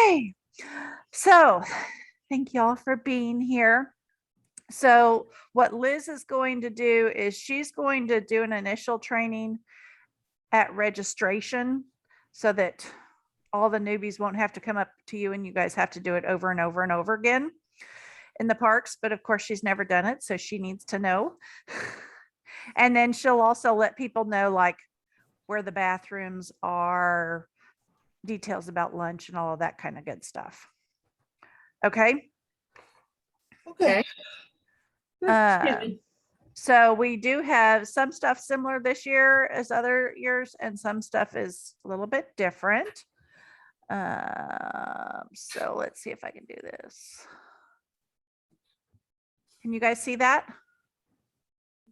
Okay. So thank y'all for being here. So what Liz is going to do is she's going to do an initial training at registration so that all the newbies won't have to come up to you and you guys have to do it over and over and over again in the parks. But of course, she's never done it, so she needs to know. And then she'll also let people know like where the bathrooms are, details about lunch and all of that kind of good stuff. Okay. Okay. So we do have some stuff similar this year as other years, and some stuff is a little bit different. So let's see if I can do this. Can you guys see that?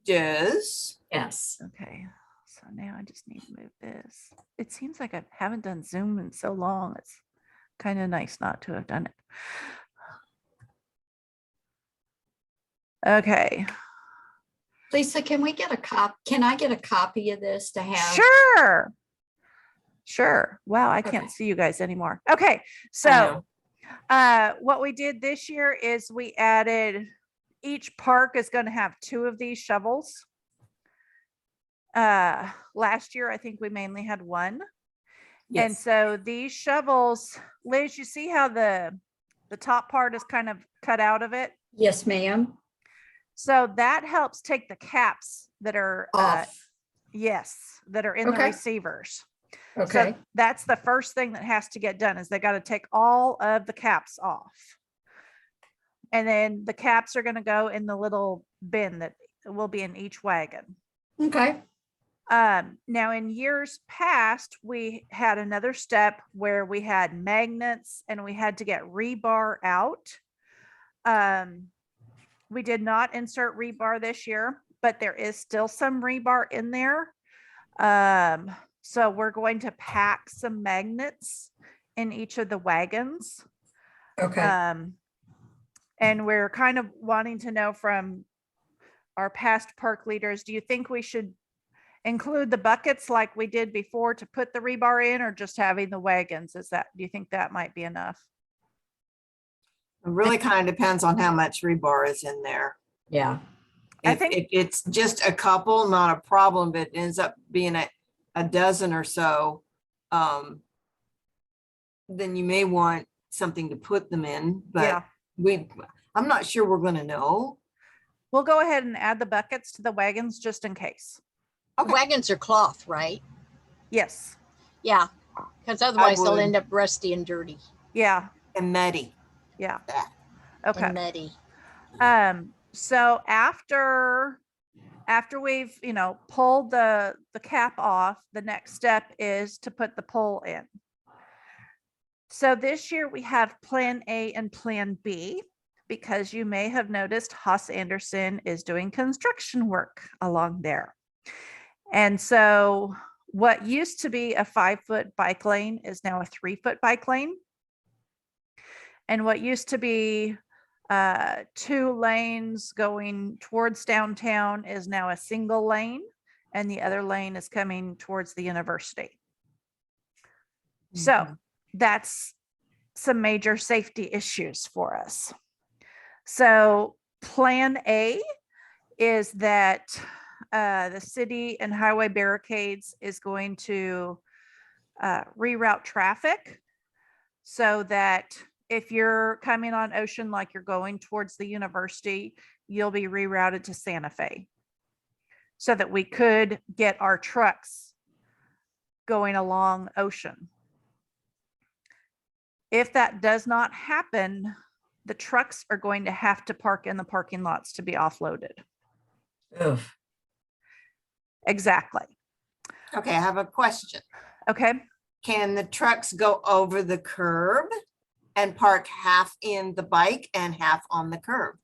Yes. Yes. Okay. So now I just need to move this. It seems like I haven't done Zoom in so long. It's kind of nice not to have done it. Okay. Lisa, can we get a can I get a copy of this to have? Sure. Sure. Wow, I can't Okay. see you guys anymore. Okay. I So know. what we did this year is we added, each park is going to have 2 of these shovels. Last year I think we mainly had 1. And Yes. so these shovels, Liz, you see how the top part is kind of cut out of it? Yes, ma'am. So that helps take the caps that are Off. yes, that are in the Okay. receivers. Okay. So that's the first thing that has to get done is they got to take all of the caps off. And then the caps are going to go in the little bin that will be in each wagon. Okay. Now in years past, we had another step where we had magnets and we had to get rebar out. We did not insert rebar this year, but there is still some rebar in there. So we're going to pack some magnets in each of the wagons. Okay. And we're kind of wanting to know from our past park leaders, do you think we should include the buckets like we did before to put the rebar in, or just having the wagons? Do you think that might be enough? It really kind of depends on how much rebar is in there. Yeah. I If think- it's just a couple, not a problem, but it ends up being a dozen or so, then you may want something to put them in, Yeah. but I'm not sure we're gonna know. We'll go ahead and add the buckets to the wagons just in case. Okay. Wagons are cloth, right? Yes. Yeah, because otherwise they'll would. end up rusty and dirty Yeah. And muddy. Yeah. Yeah. Okay. and muddy. So after we've, pulled the cap off, the next step is to put the pole in. So this year we have plan A and plan B, because you may have noticed Haas Anderson is doing construction work along there. And so what used to be a 5-foot bike lane is now a 3-foot bike lane. And what used to be 2 lanes going towards downtown is now a single lane, and the other lane is coming towards the university. So that's some major safety issues for us. So plan A is that the city and highway barricades is going to reroute traffic so that if you're coming on Ocean like you're going towards the university, you'll be rerouted to Santa Fe so that we could get our trucks going along Ocean. If that does not happen, the trucks are going to have to park in the parking lots to be offloaded. Oof. Exactly. Okay, I have a question. Okay. Can the trucks go over the curb and park half in the bike and half on the curb?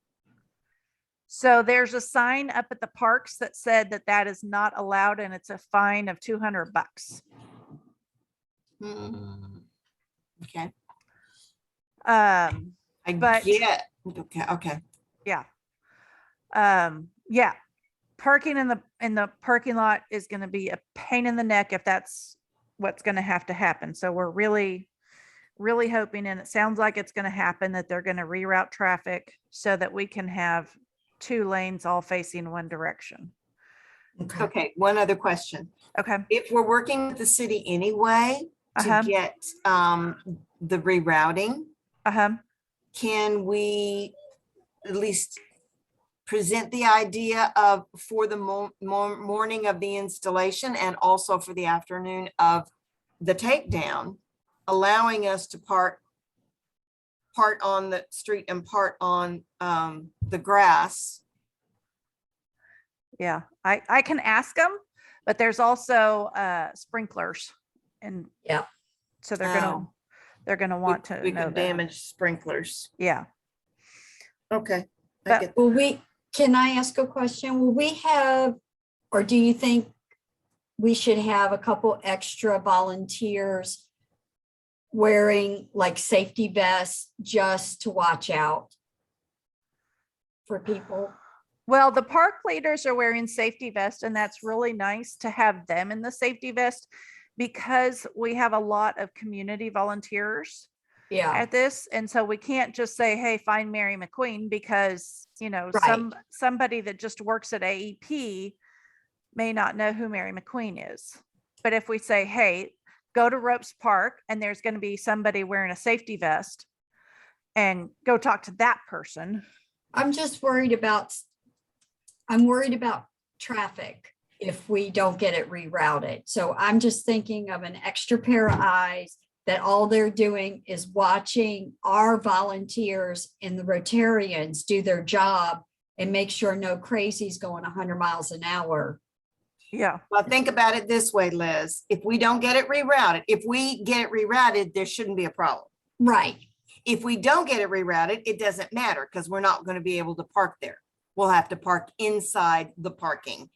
So there's a sign up at the parks that said that is not allowed, and it's a fine of $200. Okay. I But get- okay. Yeah. Yeah. Parking in the parking lot is going to be a pain in the neck if that's what's going to happen. So we're really really hoping, and it sounds like it's going to happen, that they're going to reroute traffic so that we can have 2 lanes all facing one direction. Okay. Okay, one other question. Okay. If we're working with the city anyway Uh-huh. to get the rerouting, Uh-huh. can we at least present the idea of for the morning of the installation and also for the afternoon of the takedown, allowing us to part on the street and part on the grass? Yeah, I can ask them, but there's also sprinklers, and Yeah. so they're gonna want to We know could that. damage sprinklers. Yeah. Okay. I But- get- Can I ask a question? Will we have, or do you think we should have a couple extra volunteers wearing like safety vests just to watch out for people? Well, the park leaders are wearing safety vests, and that's really nice to have them in the safety vest because we have a lot of community volunteers Yeah, at this. And so we can't just say, hey, find Mary McQueen, because, Right. somebody that just works at AEP may not know who Mary McQueen is. But if we say, hey, go to Ropes Park and there's going to be somebody wearing a safety vest, and go talk to that person. I'm just worried about, I'm worried about traffic if we don't get it rerouted. So I'm just thinking of an extra pair of eyes that all they're doing is watching our volunteers and the Rotarians do their job and make sure no crazies going 100 miles an hour. Yeah. Well, think about it this way, Liz. If we don't get it rerouted, there shouldn't be a problem. Right. If we don't get it rerouted, it doesn't matter because we're not going to be able to park there. We'll have to park inside the parking.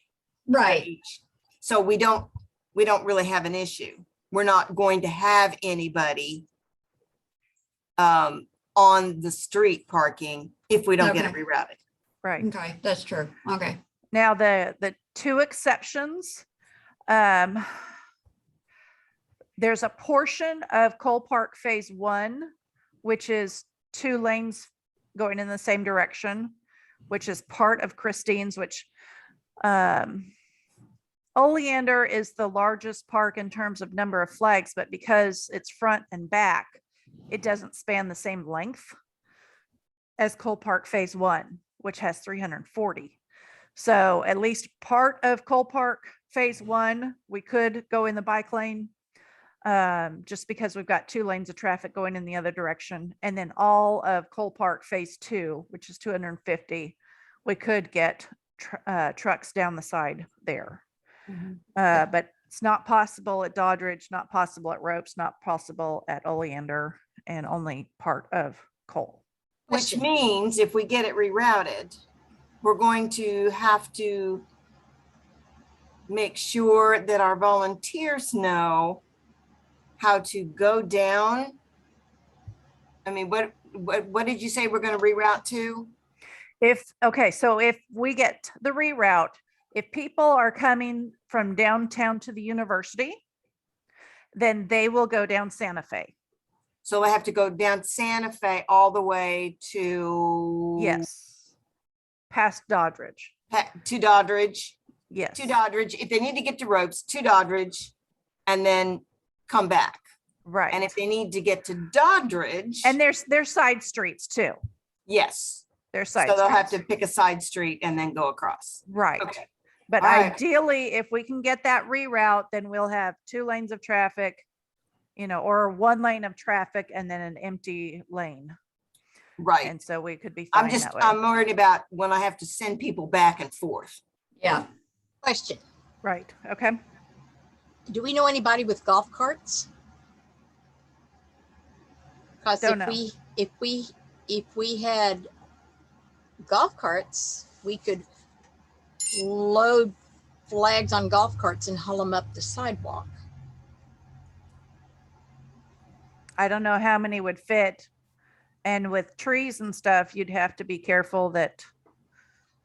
at Right. each. So we don't really have an issue. We're not going to have anybody on the street parking if we don't get it Okay. rerouted. Right. Okay, that's true. Okay. Now, the 2 exceptions, there's a portion of Cole Park Phase 1, which is 2 lanes going in the same direction, which is part of Christine's, which Oleander is the largest park in terms of number of flags, but because it's front and back, it doesn't span the same length as Cole Park Phase 1, which has 340. So at least part of Cole Park Phase 1, we could go in the bike lane, just because we've got 2 lanes of traffic going in the other direction. And then all of Cole Park Phase 2, which is 250, we could get trucks down the side there. But it's not possible at Doddridge, not possible at Ropes, not possible at Oleander, and only part of Cole. Which Question. means if we get it rerouted, we're going to have to make sure that our volunteers know how to go down. I mean, what did you say we're going to reroute to? So if we get the reroute, if people are coming from downtown to the university, then they will go down Santa Fe. So I have to go down Santa Fe all the way to. Yes. Past Doddridge. To Doddridge, Yes. to Doddridge. If they need to get to Ropes, to Doddridge, and then come back. Right. And if they need to get to Doddridge. And there's side streets too. Yes, There's so side they'll have to streets. pick a side street and then go across. Right. Okay, But All right. ideally, if we can get that reroute, then we'll have 2 lanes of traffic, or 1 lane of traffic and then an empty lane. right. And so we could be I'm fine that way. I'm worried about when I have to send people back and forth. Yeah. Question. Right. Okay. Do we know anybody with golf carts? Because Don't know. if we had golf carts, we could load flags on golf carts and haul them up the sidewalk. I don't know how many would fit. And with trees and stuff, you'd have to be careful that,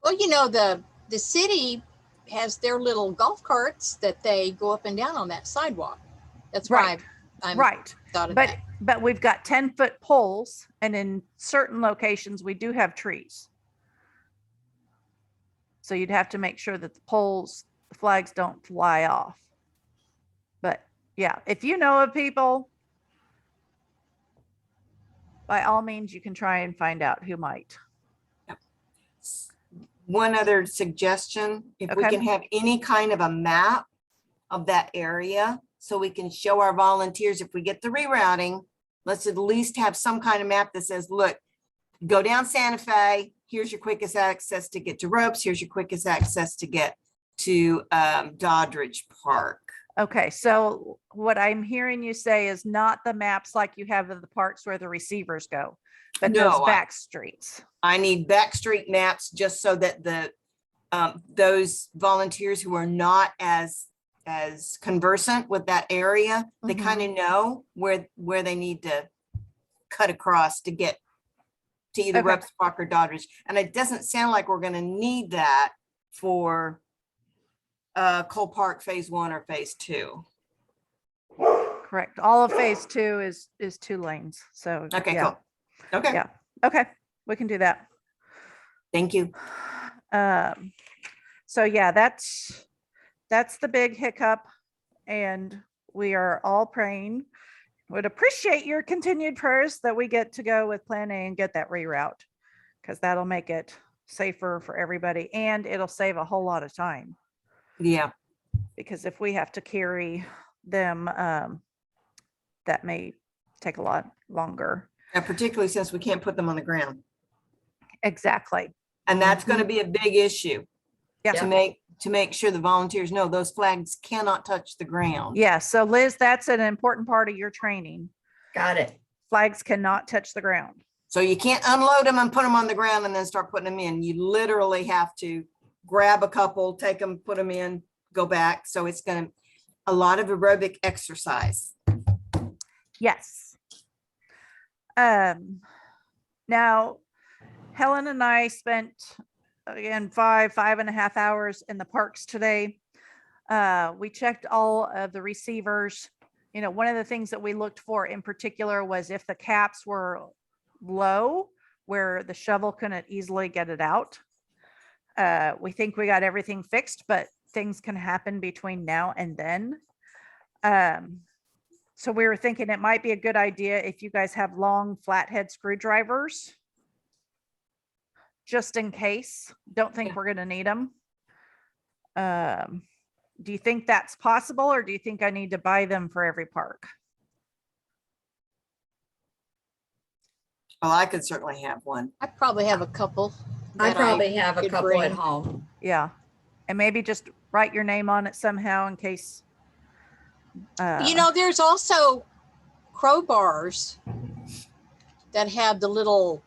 Well, the city has their little golf carts that they go up and down on that sidewalk. That's why Right. I'm right. thought of But, that. but we've got 10-foot poles, and in certain locations, we do have trees. So you'd have to make sure that the poles, the flags don't fly off. But yeah, if you know of people, by all means, you can try and find out who might. One other suggestion, if we Okay. can have any kind of a map of that area, so we can show our volunteers, if we get the rerouting, let's at least have some kind of map that says, look, go down Santa Fe, here's your quickest access to get to Ropes, here's your quickest access to get to Doddridge Park. Okay, so what I'm hearing you say is not the maps like you have of the parks where the receivers go, but those No, back streets. I need backstreet maps just so that the those volunteers who are not as conversant with that area, they Mhm. kind of know where they need to cut across to get to either Okay. Ropes Park or Doddridge. And it doesn't sound like we're going to need that for Cole Park Phase 1 or Phase 2. Correct. All of phase 2 is 2 lanes. So Okay, yeah. cool. Okay, Yeah. Okay, we can do that. thank you. So yeah, that's the big hiccup, and we are all praying. Would appreciate your continued prayers that we get to go with Plan A and get that reroute, because that'll make it safer for everybody, and it'll save a whole lot of time, Yeah, because if we have to carry them, that may take a lot longer. and particularly since we can't put them on the ground. Exactly. And that's going to be a big issue. Yeah. To make sure the volunteers know those flags cannot touch the ground. Yeah. So Liz, that's an important part of your training. Got it. Flags cannot touch the ground. So you can't unload them and put them on the ground and then start putting them in. You literally have to grab a couple, take them, put them in, go back. So it's going to, a lot of aerobic exercise. Yes. Now, Helen and I spent, again, 5.5 hours in the parks today. We checked all of the receivers. You know, one of the things that we looked for in particular was if the caps were low, where the shovel couldn't easily get it out. We think we got everything fixed, but things can happen between now and then. So we were thinking it might be a good idea if you guys have long flathead screwdrivers, just in case. Don't think Yeah. we're gonna need them. Do you think that's possible, or do you think I need to buy them for every park? Well, I could certainly have one. I probably have a couple. I that probably have a could couple at bring. home. Yeah, and maybe just write your name on it somehow in case. You know, there's also crowbars that have the little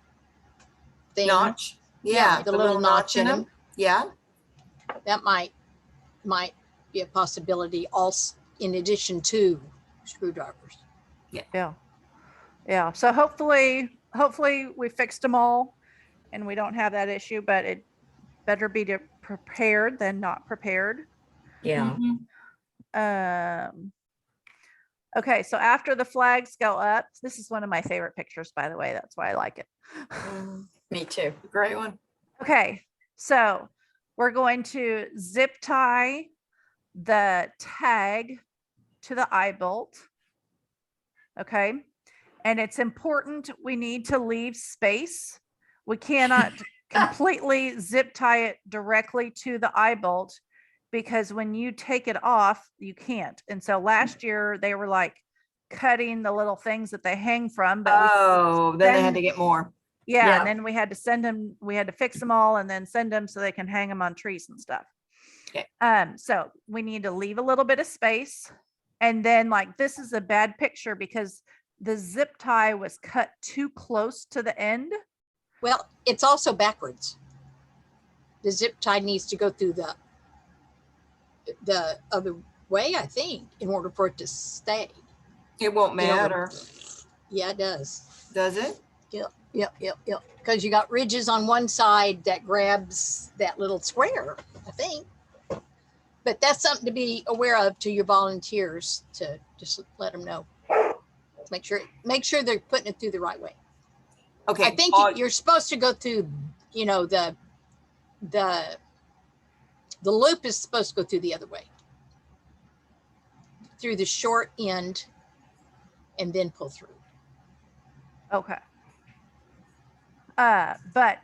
thing. Notch. Yeah. the little notch in them. Yeah. That might be a possibility also in addition to screwdrivers. Yeah, so hopefully we fixed them all and we don't have that issue, but it better be prepared than not prepared. Yeah. Okay, so after the flags go up, this is one of my favorite pictures, by the way, that's why I like it. Me too. Great one. Okay, so we're going to zip tie the tag to the eye bolt. Okay, and it's important, we need to leave space. We cannot completely zip tie it directly to the eye bolt, because when you take it off, you can't. And so last year they were like cutting the little things that they hang from, but Oh, then they had then- to get more. yeah, Yeah. and then we had to send them, we had to fix them all and then send them so they can hang them on trees and stuff. Okay. So we need to leave a little bit of space. And then like, this is a bad picture because the zip tie was cut too close to the end. Well, it's also backwards. The zip tie needs to go through the other way, I think, in order for it to stay. It won't You know, matter, Yeah, it does. does it? Yep. Because you got ridges on one side that grabs that little square, I think. But that's something to be aware of to your volunteers, to just let them know. Make sure they're putting it through the right way. Okay. I think you're supposed to go through, you know, the loop is supposed to go through the other way. Through the short end and then pull through. Okay. But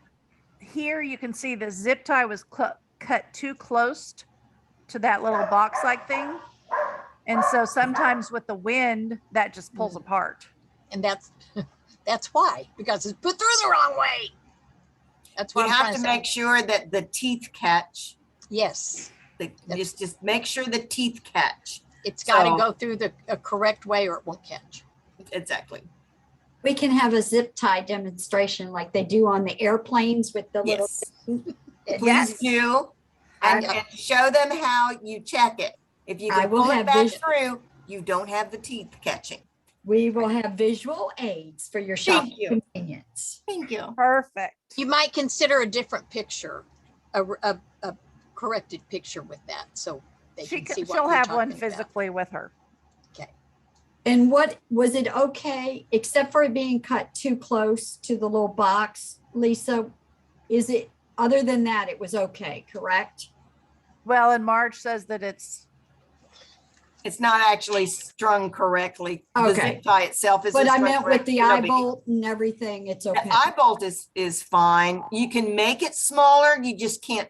here you can see the zip tie was cut too close to that little box like thing. And so sometimes with the wind, that just pulls apart. And that's why, because it's put through the wrong way. That's what We I'm have trying to to make say. sure that the teeth catch. Yes, Just make sure the teeth catch. it's got to So- go through the correct way or it won't catch. Exactly. We can have a zip tie demonstration like they do on the airplanes with the little. Yes. Yes. Please do. And, And show them how you check it. If you I can will pull it have back vis- through, you don't have the teeth catching. We will have visual aids for your Thank shopping you. convenience. Thank you. Perfect. You might consider a different picture, a corrected picture with that, so they can see what She'll you're have one talking about. physically with her. Okay. And what, was it okay, except for it being cut too close to the little box, Lisa? Is it, other than that, it was okay, correct? Well, and Marge says that it's, It's not actually strung correctly. The Okay. zip tie itself is. But I meant with the eye bolt. bolt and everything, it's The okay. eye bolt is fine. You can make it smaller. You just can't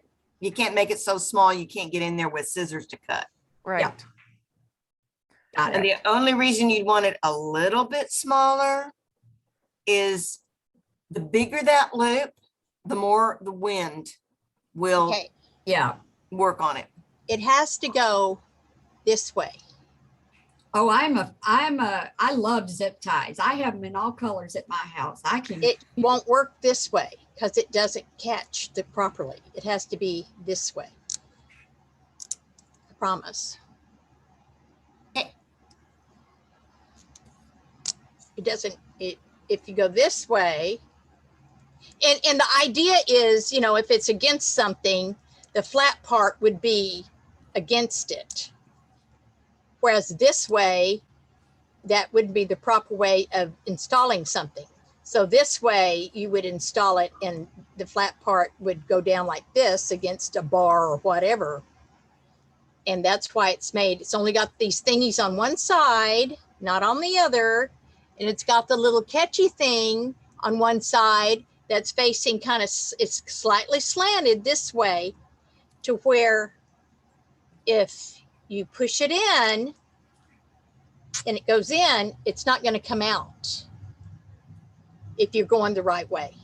make it so small you can't get in there with scissors to cut. right. Got And it. the only reason you'd want it a little bit smaller is the bigger that loop, the more the wind will Okay, Yeah. work on it. it has to go this way. Oh, I love zip ties. I have them in all colors at my house. I can, It won't work this way because it doesn't catch the properly. It has to be this way. I promise. Okay. It doesn't, if you go this way, and the idea is, you know, if it's against something, the flat part would be against it. Whereas this way, that would be the proper way of installing something. So this way you would install it and the flat part would go down like this against a bar or whatever. And that's why it's made. It's only got these thingies on one side, not on the other. And it's got the little catchy thing on one side that's facing kind of, it's slightly slanted this way to where if you push it in and it goes in, it's not going to come out if you're going the right way.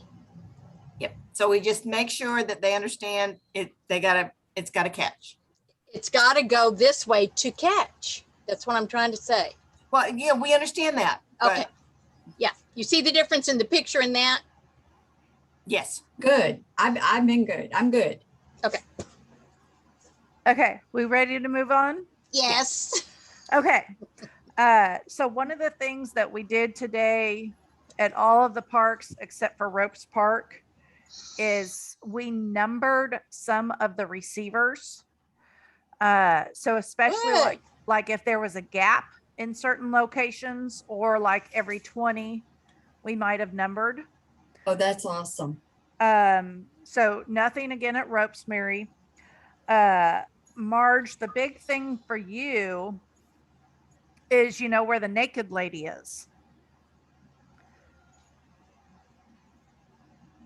Yep. So we just make sure that they understand it. It's got to catch. It's got to go this way to catch. That's what I'm trying to say. Well, yeah, we understand that. but Okay. Yeah. You see the difference in the picture in that? Yes. good. I've been good. I'm good. Okay. We ready to move on? Yes. Okay. So one of the things that we did today at all of the parks except for Ropes Park is we numbered some of the receivers. So especially Good. like if there was a gap in certain locations or like every 20, we might have numbered. Oh, that's awesome. So nothing again at Ropes, Mary. Marge, the big thing for you is, you know, where the naked lady is.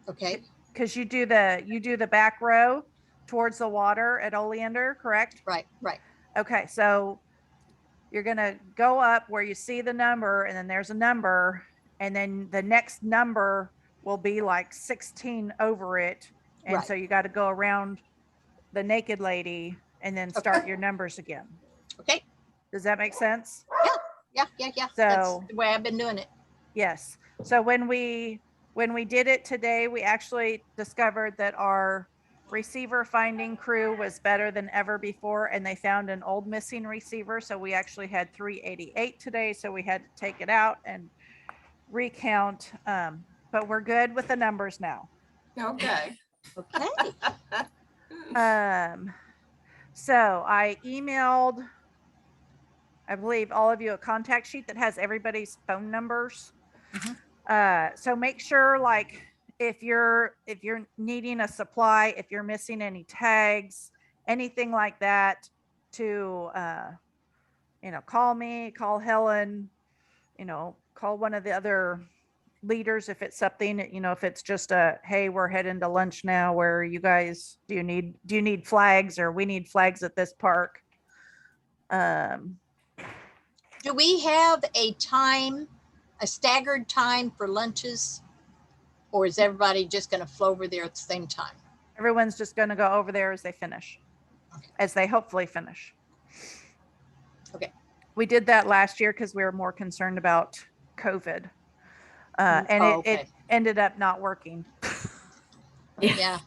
Okay. Because you do the back row towards the water at Oleander, correct? Right. Right. Okay, so you're gonna go up where you see the number, and then there's a number, and then the next number will be like 16 over it. And Right. so you got to go around the naked lady and then start Okay. your numbers again. Okay. Does that make sense? Yeah. That's So- the way I've been doing it. Yes. So when we did it today, we actually discovered that our receiver finding crew was better than ever before, and they found an old missing receiver. So we actually had 388 today. So we had to take it out and recount. But we're good with the numbers now. Okay. Okay. So I emailed I believe all of you a contact sheet that has everybody's phone numbers. So make sure, like, if you're needing a supply, if you're missing any tags, anything like that, to call me, call Helen, call one of the other leaders if it's something, if it's just a, hey, we're heading to lunch now, where you guys, do you need flags, or we need flags at this park. Do we have a staggered time for lunches? Or is everybody just going to flow over there at the same time? Everyone's just going to go over there as they finish, as they hopefully finish. Okay. We did that last year because we were more concerned about COVID. And Oh, it ended up not working. Yeah.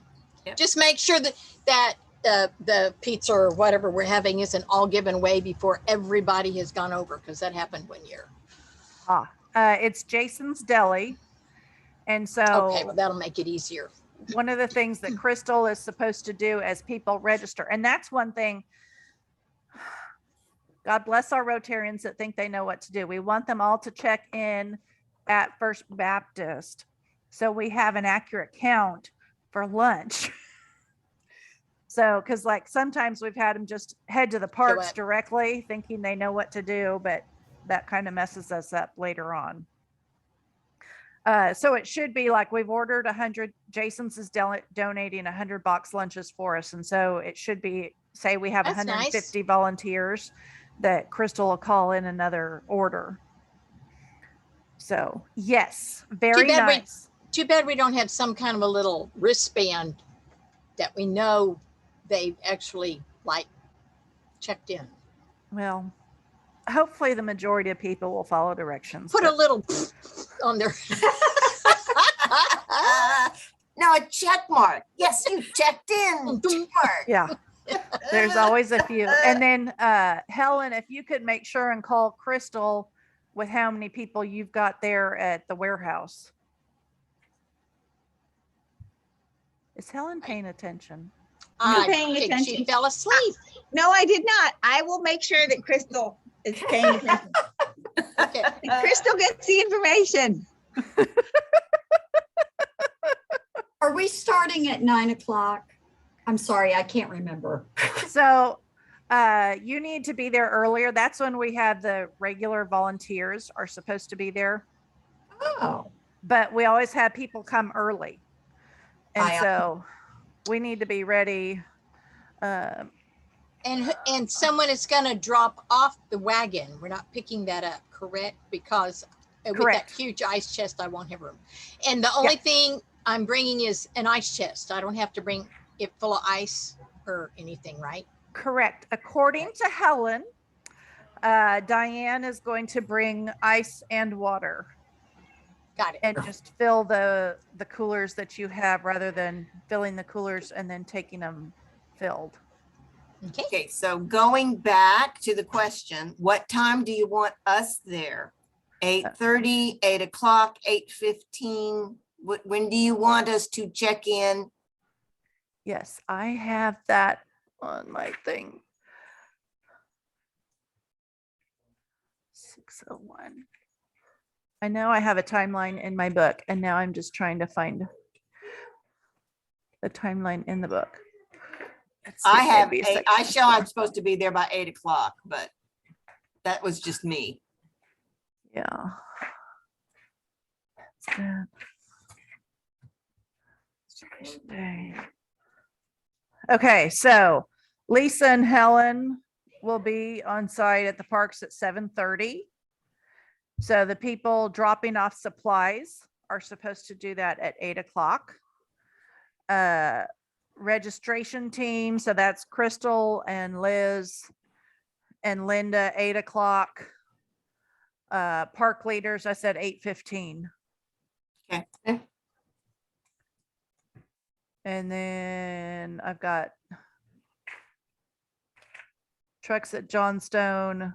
Yeah. Just make sure that the pizza or whatever we're having isn't all given away before everybody has gone over, because that happened one year. It's Jason's Deli. And so Okay, well, that'll make it easier. one of the things that Crystal is supposed to do as people register, and that's one thing, God bless our Rotarians that think they know what to do. We want them all to check in at First Baptist, so we have an accurate count for lunch. So, because like sometimes we've had them just head to the parks up. directly, thinking they know what to do, but that kind of messes us up later on. So it should be like, we've ordered 100. Jason's is donating 100 box lunches for us, and so it should be, say we have That's 150 volunteers, that Crystal will call in another order. So yes, very bad we- nice. Too bad we don't have some kind of a little wristband that we know they actually like checked in. Well, hopefully the majority of people will follow directions. Put a but- little on there. No, a check mark. Yes, you checked in. Check mark. Yeah, there's always a few. And then Helen, if you could make sure and call Crystal with how many people you've got there at the warehouse. Is Helen paying attention? I paying think she attention. fell asleep. No, I did not. I will make sure that Crystal is paying attention. Okay. Crystal gets the information. Are we starting at 9 o'clock? I'm sorry, I can't remember. So you need to be there earlier. That's when we have the regular volunteers are supposed to be there, Oh, but we always have people come early. And I- so we need to be ready. And someone is going to drop off the wagon. We're not picking that up, correct? Because with that Correct. huge ice chest, I won't have room. And the only thing I'm bringing is an ice chest. I don't have to bring it full of ice or anything, right? Correct. According to Helen, Diane is going to bring ice and water Got it. and just fill the coolers that you have, rather than filling the coolers and then taking them filled. Okay. Okay, so going back to the question, what time do you want us there? 8:30, 8 o'clock, 8:15? When do you want us to check in? Yes, I have that on my thing. 6:01. I know I have a timeline in my book, and now I'm just trying to find the timeline in the book. Let's see, I have, maybe I section show I'm 4. supposed to be there by 8 o'clock, but that was just me. Yeah. That's that. Celebration Day. Okay, so Lisa and Helen will be on site at the parks at 7:30. So the people dropping off supplies are supposed to do that at 8 o'clock. Registration team, so that's Crystal and Liz and Linda, 8 o'clock. Park leaders, I said 8:15. Okay. And then I've got trucks at Johnstone.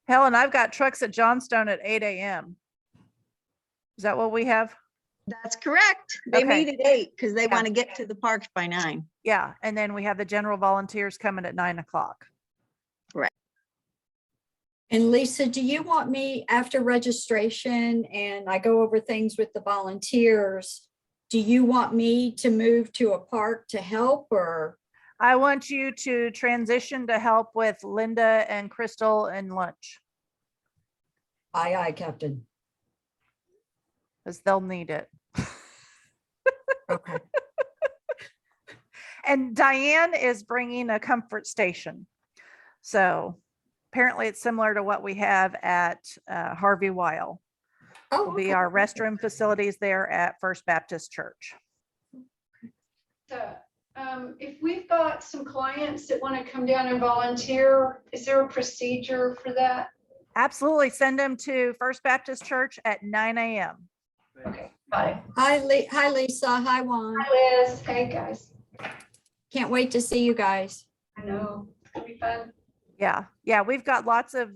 Helen, I've got trucks at Johnstone at 8 a.m. Is that what we have? That's correct. They Okay. meet at 8 because they Yeah. want to get to the parks by 9. Yeah, and then we have the general volunteers coming at 9 o'clock. And Lisa, do you want me after registration and I go over things with the volunteers? Do you want me to move to a park to help or? I want you to transition to help with Linda and Crystal and lunch, Aye, aye, Captain. because they'll need it. Okay. And Diane is bringing a comfort station. So apparently it's similar to what we have at Harvey Weil. Oh, Will be okay. our restroom facilities there at First Baptist Church. So, if we've got some clients that want to come down and volunteer, is there a procedure for that? Absolutely. Send them to First Baptist Church at 9 a.m. Okay, bye. Hi, hi, Lisa. Hi, Juan. Hi, Liz. Hey, guys. Can't wait to see you guys. I know, it's gonna be fun. Yeah. Yeah. We've got lots of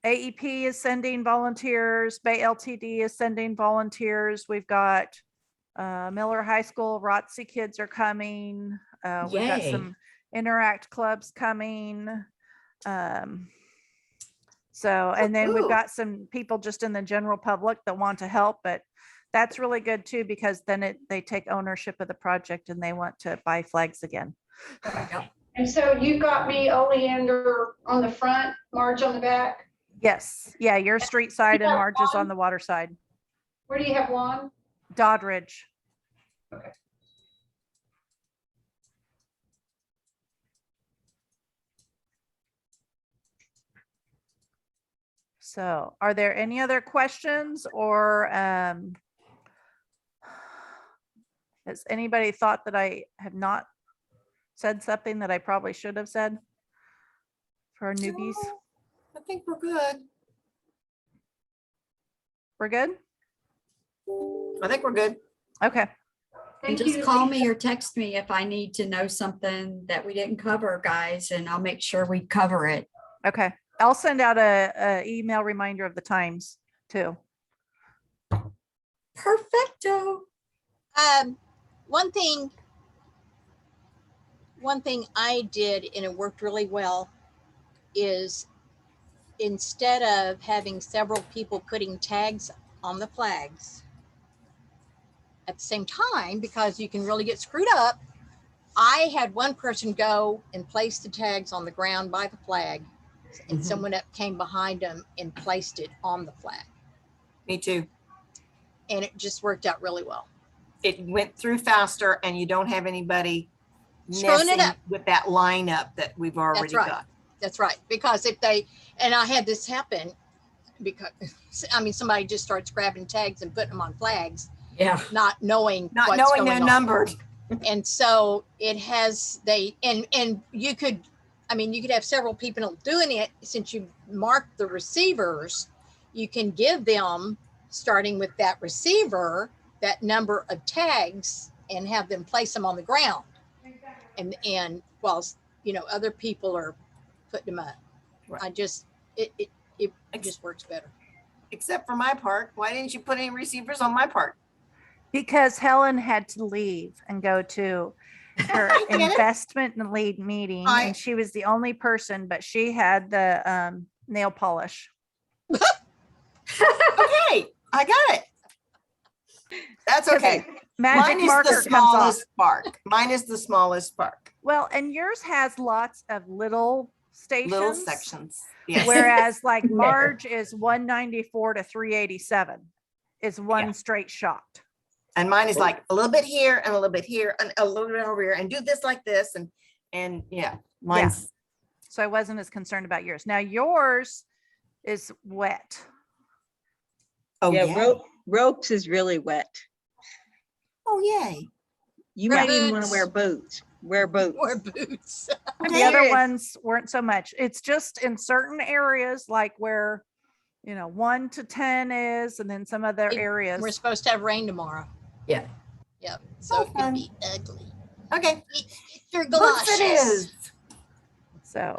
AEP is sending volunteers. Bay LTD is sending volunteers. We've got Miller High School, ROTC kids are coming. We've got Yay. some Interact clubs coming. So, and then we've Woohoo. got some people just in the general public that want to help, but that's really good too, because then they take ownership of the project and they want to buy flags again. And so you got me Oleander on the front, Marge on the back. Yes. Yeah. Your street side and got Marge is on one? the water side. Where do you have one? Doddridge. Okay. So are there any other questions or has anybody thought that I have not said something that I probably should have said for our newbies? No, I think we're good. We're good? I think we're good. Okay. And Thank just you, call Lisa. me or text me if I need to know something that we didn't cover, guys, and I'll make sure we cover it. Okay. I'll send out a email reminder of the times too. Perfecto. One thing I did and it worked really well is instead of having several people putting tags on the flags at the same time, because you can really get screwed up, I had one person go and place the tags on the ground by the flag and Mhm. someone that came behind them and placed it on the flag. Me too. And it just worked out really well. It went through faster and you don't have anybody Screwing it messing up. with that lineup that we've already right. got. That's right. Because if they, and I had this happen because, I mean, somebody just starts grabbing tags and putting them on flags, Yeah. not knowing Not what's knowing they're going on. numbered. And so it has, and you could, I mean, you could have several people doing it. Since you marked the receivers, you can give them, starting with that receiver, that number of tags and have them place them on the ground. And whilst, other people are putting them up. Right. I just, it just works better. Except for my part. Why didn't you put any receivers on my part? Because Helen had to leave and go to her I get it. investment and lead meeting, I- and she was the only person, but she had the nail polish. Okay, I got it. That's okay. Magic Mine is the marker comes off. smallest spark. Mine is the smallest spark. Well, and yours has lots of little stations. Little sections. Yes. Whereas like Marge is 194 to 387 is one Yeah. straight shot. And mine is like a little bit here and a little bit here and a little bit over here and do this like this and yeah, mine's So I wasn't as concerned about yours. Now yours is wet. oh Yeah, yeah. ropes is really wet. Oh yay. You Wear might even want to boots. wear boots. Wear boots. Or boots. And Okay. the other Serious. ones weren't so much. It's just in certain areas like where 1 to 10 is, and then some other It- areas. We're supposed to have rain tomorrow. Yeah. Yep. So Oh, it could fun. be ugly. Okay. Get your Boots it galoshes. is. So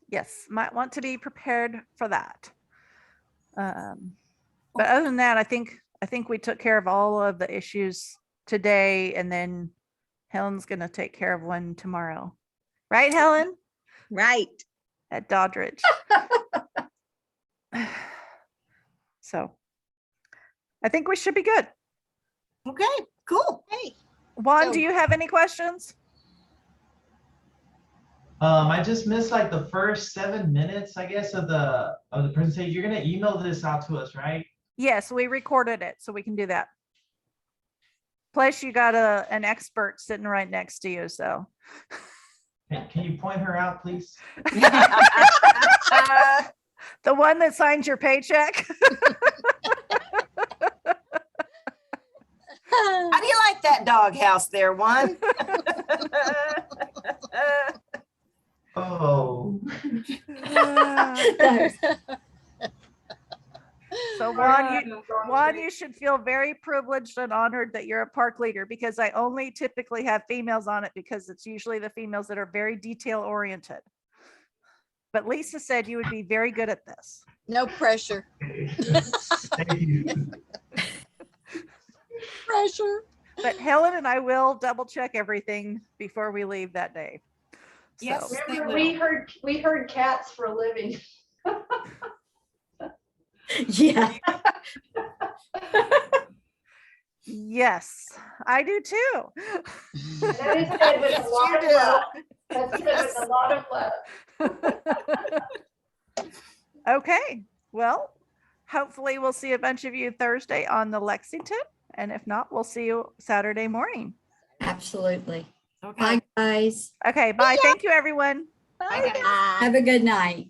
yes, might want to be prepared for that. But other than that, I think we took care of all of the issues today, and then Helen's gonna take care of one tomorrow. Right, Helen? Right. At Doddridge. So I think we should be good. Okay, cool. Hey, Juan, So- do you have any questions? I just missed like the first 7 minutes, I guess, of the presentation. You're gonna email this out to us, right? Yes, we recorded it, so we can do that. Plus you got an expert sitting right next to you, so. Can you point her out, please? The one that signs your paycheck? How do you like that doghouse there, one? Oh, So Juan, you should feel very privileged and honored that you're a park leader, because I only typically have females on it because it's usually the females that are very detail oriented. But Lisa said you would be very good at this. no pressure, thank you. pressure. But Helen and I will double check everything before we leave that day. Yes. So, They Remember, we heard cats for a living. Yeah. yes, I do too. That is said with a lot of you do. love. That's said with a lot of love. Okay, well, hopefully we'll see a bunch of you Thursday on the Lexington. And if not, we'll see you Saturday morning. Absolutely. Okay. Bye, guys. Okay, bye. Thank you, everyone. Bye, guys. Bye. Have a good night.